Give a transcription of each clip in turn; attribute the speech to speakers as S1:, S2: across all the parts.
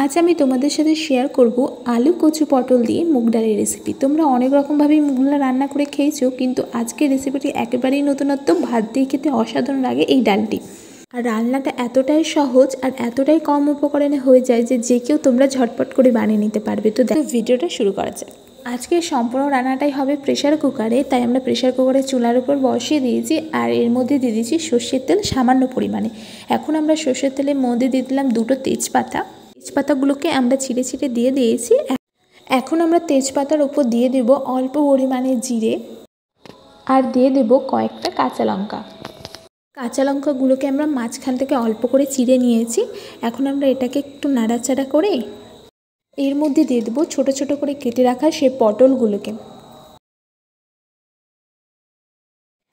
S1: आज আমি তোমাদের সাথে শেয়ার করব আলু কচু পটল দিয়ে মুগ ডালের রেসিপি। তোমরা অনেক রকম ভাবে মুগ ডাল রান্না করে খেয়েছো, কিন্তু আজকের রেসিপিটি একেবারেই নতুনত্ব। ভাত দিয়ে খেতে অসাধারণ লাগে এই ডালটি। আর রান্নাটা এতটাই সহজ আর এতটাই কম উপকরণে হয়ে যায় যে কেউ তোমরা ঝটপট করে বানিয়ে নিতে পারবে। তো দেখো ভিডিওটা শুরু করা যাক। আজকে সম্পূর্ণ রান্নাটাই হবে প্রেশার কুকারে, তাই আমরা প্রেশার কুকারে চুলার উপর বসিয়ে দিয়েছি আর এর মধ্যে দিয়ে দিয়েছি সর্ষের তেল সামান্য পরিমাণে। এখন আমরা সর্ষের তেলের মধ্যে দিয়ে দিলাম দুটো তেজপাতা। তেজপাতাগুলোকে আমরা ছিঁড়ে ছিঁড়ে দিয়ে দিয়েছি। এখন আমরা তেজপাতার উপর দিয়ে দেব অল্প পরিমাণে জিরে আর দিয়ে দেব কয়েকটা কাঁচা লঙ্কা। কাঁচা লঙ্কাগুলোকে আমরা মাঝখান থেকে অল্প করে চিড়ে নিয়েছি। এখন আমরা এটাকে একটু নাড়াচাড়া করে এর মধ্যে দিয়ে দেবো ছোট ছোট করে কেটে রাখা সেই পটলগুলোকে।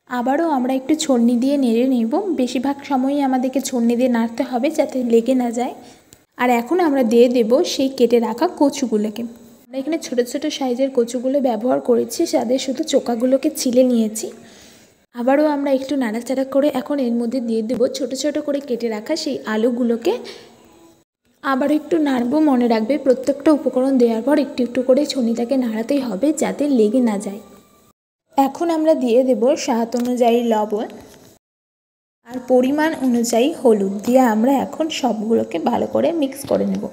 S1: আবারও আমরা একটু ছন্নি দিয়ে নেড়ে নেব। বেশিরভাগ সময়ই আমাদেরকে ছন্নি দিয়ে নাড়তে হবে যাতে লেগে না যায়। আর এখন আমরা দিয়ে দেব সেই কেটে রাখা কচুগুলোকে। আমরা এখানে ছোট ছোট সাইজের কচুগুলো ব্যবহার করেছি, যাদের শুধু চোকাগুলোকে ছিলে নিয়েছি। আবারও আমরা একটু নাড়াচাড়া করে এখন এর মধ্যে দিয়ে দেব ছোট ছোট করে কেটে রাখা সেই আলুগুলোকে। আবার একটু নাড়বো। মনে রাখবে প্রত্যেকটা উপকরণ দেওয়ার পর একটু একটু করে ছুনিটাকে নাড়াতেই হবে যাতে লেগে না যায়। এখন আমরা দিয়ে দেব স্বাদ অনুযায়ী লবণ আর পরিমাণ অনুযায়ী হলুদ দিয়ে আমরা এখন সবগুলোকে ভালো করে মিক্স করে নেব।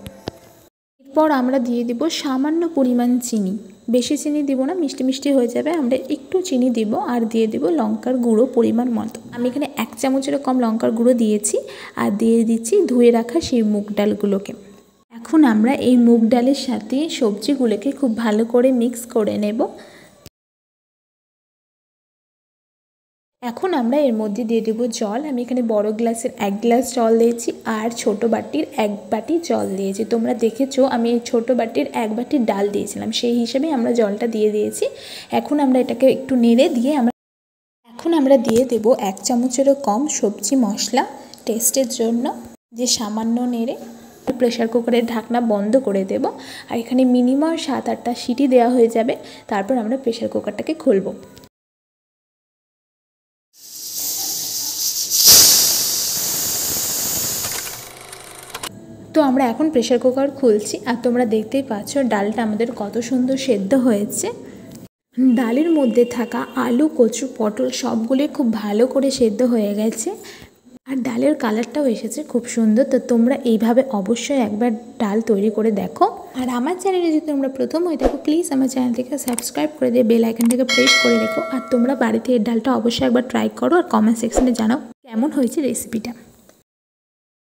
S1: এরপর আমরা দিয়ে দেব সামান্য পরিমাণ চিনি। বেশি চিনি দিব না, মিষ্টি মিষ্টি হয়ে যাবে। আমরা একটু চিনি দিব আর দিয়ে দেব লঙ্কার গুঁড়ো পরিমাণ মতো। আমি এখানে 1 চামচেরও কম লঙ্কার গুঁড়ো দিয়েছি আর দিয়ে দিচ্ছি ধুয়ে রাখা সেই মুগ ডালগুলোকে। এখন আমরা এই মুগ ডালের সাথে সবজিগুলোকে খুব ভালো করে মিক্স করে নেব। এখন আমরা এর মধ্যে দিয়ে দেবো জল। আমি এখানে বড় গ্লাসের 1 গ্লাস জল দিয়েছি আর ছোট বাটির 1 বাটি জল দিয়েছি। তোমরা দেখেছো আমি এই ছোট বাটির 1 বাটি ডাল দিয়েছিলাম, সেই হিসেবে আমরা জলটা দিয়ে দিয়েছি। এখন আমরা এটাকে একটু নেড়ে দিয়ে আমরা দিয়ে দেবো 1 চামচেরও কম সবজি মশলা টেস্টের জন্য, যে সামান্য নেড়ে প্রেশার কুকারের ঢাকনা বন্ধ করে দেব। আর এখানে মিনিমাম 7-8টা সিটি দেওয়া হয়ে যাবে। তারপর আমরা প্রেশার কুকারটাকে খুলব। তো আমরা এখন প্রেশার কুকার খুলছি আর তোমরা দেখতেই পাচ্ছ ডালটা আমাদের কত সুন্দর সেদ্ধ হয়েছে। ডালের মধ্যে থাকা আলু কচু পটল সবগুলো খুব ভালো করে সেদ্ধ হয়ে গেছে আর ডালের কালারটাও এসেছে খুব সুন্দর। তো তোমরা এইভাবে অবশ্যই একবার ডাল তৈরি করে দেখো। আর আমার চ্যানেলে যদি তোমরা প্রথম হয়ে থাকো প্লিজ আমার চ্যানেলটিকে সাবস্ক্রাইব করে দিয়ে বেল আইকনটাকে প্রেস করে রেখো। আর তোমরা বাড়িতে এই ডালটা অবশ্যই একবার ট্রাই করো আর কমেন্ট সেকশনে জানাও কেমন হয়েছে রেসিপিটা।